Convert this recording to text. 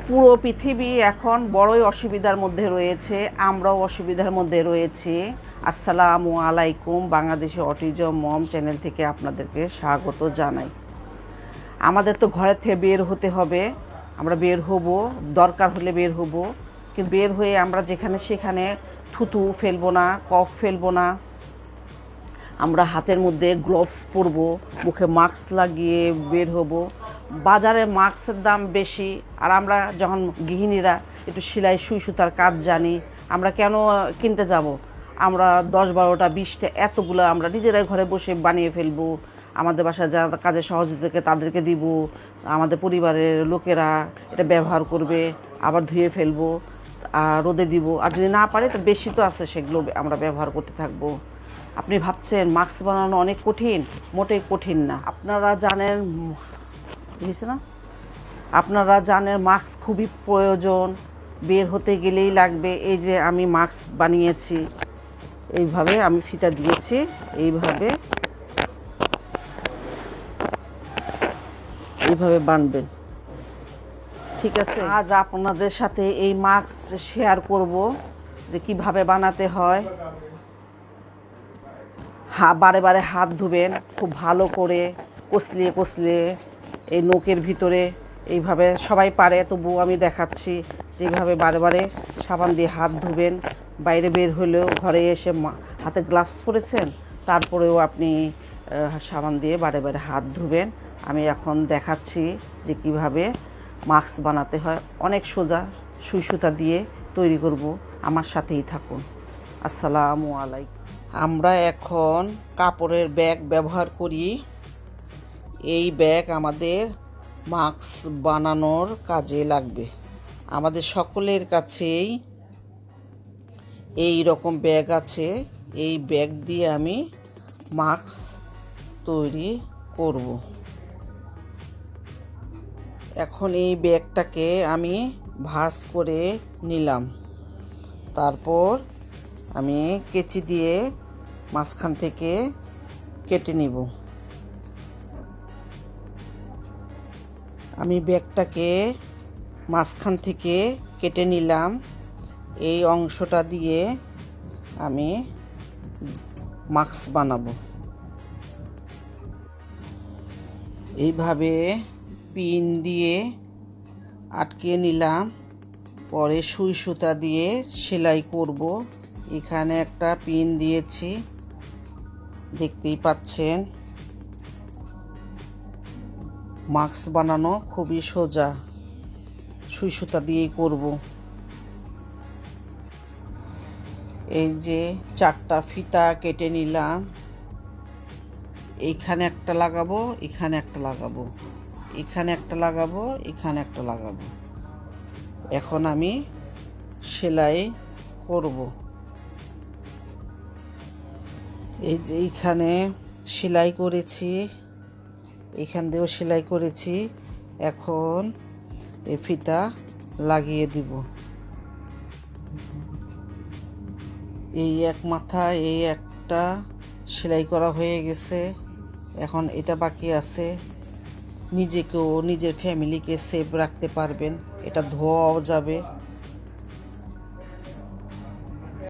পুরো পৃথিবী এখন বড়ই অসুবিধার মধ্যে রয়েছে, আমরাও অসুবিধার মধ্যে রয়েছি। আসসালামু আলাইকুম, বাংলাদেশি অটিজম মম চ্যানেল থেকে আপনাদেরকে স্বাগত জানাই। আমাদের তো ঘরের থেকে বের হতে হবে, আমরা বের হব, দরকার হলে বের হব, কিন্তু বের হয়ে আমরা যেখানে সেখানে থুতু ফেলবো না, কফ ফেলবো না। আমরা হাতের মধ্যে গ্লোভস পরবো, মুখে মাস্ক লাগিয়ে বের হব। বাজারে মাস্কের দাম বেশি, আর আমরা যখন গৃহিণীরা একটু সেলাই সুই সুতার কাজ জানি, আমরা কেন কিনতে যাব? আমরা 10-12টা 20টা এতগুলো আমরা নিজেরাই ঘরে বসে বানিয়ে ফেলবো। আমাদের বাসায় যারা কাজে সহযোগিতা তাদেরকে দিব, আমাদের পরিবারের লোকেরা এটা ব্যবহার করবে, আবার ধুয়ে ফেলবো, আর রোদে দিব। আর যদি না পারে তো বেশি তো আছে, সেগুলো আমরা ব্যবহার করতে থাকবো। আপনি ভাবছেন মাস্ক বানানো অনেক কঠিন? মোটেই কঠিন না। আপনারা জানেন, বুঝেছে না? আপনারা জানেন মাস্ক খুবই প্রয়োজন, বের হতে গেলেই লাগবে। এই যে আমি মাস্ক বানিয়েছি, এইভাবে আমি ফিতা দিয়েছি, এইভাবে এইভাবে বানবেন, ঠিক আছে? আজ আপনাদের সাথে এই মাস্ক শেয়ার করব যে কীভাবে বানাতে হয়। বারে বারে হাত ধুবেন খুব ভালো করে, কষলিয়ে কষলিয়ে এই নখের ভিতরে। এইভাবে সবাই পারে, তবুও আমি দেখাচ্ছি যেভাবে বারে বারে সাবান দিয়ে হাত ধুবেন। বাইরে বের হলেও ঘরে এসে হাতে গ্লাভস পরেছেন, তারপরেও আপনি সাবান দিয়ে বারে বারে হাত ধুবেন। আমি এখন দেখাচ্ছি যে কিভাবে মাস্ক বানাতে হয়। অনেক সোজা, সুই সুতা দিয়ে তৈরি করব। আমার সাথেই থাকুন। আসসালামু আলাইকুম। আমরা এখন কাপড়ের ব্যাগ ব্যবহার করি। এই ব্যাগ আমাদের মাস্ক বানানোর কাজে লাগবে। আমাদের সকলের কাছেই এই রকম ব্যাগ আছে। এই ব্যাগ দিয়ে আমি মাস্ক তৈরি করব। এখন এই ব্যাগটাকে আমি ভাঁজ করে নিলাম। তারপর আমি কেচি দিয়ে মাঝখান থেকে কেটে নিব। আমি ব্যাগটাকে মাঝখান থেকে কেটে নিলাম। এই অংশটা দিয়ে আমি মাস্ক বানাবো। এইভাবে পিন দিয়ে আটকে নিলাম। পরে সুই সুতা দিয়ে সেলাই করব। এখানে একটা পিন দিয়েছি, দেখতেই পাচ্ছেন। মাস্ক বানানো খুবই সোজা, সুই সুতা দিয়েই করব। এই যে 4টা ফিতা কেটে নিলাম। এইখানে একটা লাগাবো, এখানে একটা লাগাবো, এখানে একটা লাগাবো, এখানে একটা লাগাবো। এখন আমি সেলাই করব। এই যে এইখানে সেলাই করেছি, এখান দিয়েও সেলাই করেছি। এখন এই ফিতা লাগিয়ে দিব। এই এক মাথায় এই একটা সেলাই করা হয়ে গেছে। এখন এটা বাকি আছে। নিজেকেও নিজের ফ্যামিলিকে সেফ রাখতে পারবেন। এটা ধোয়াও যাবে,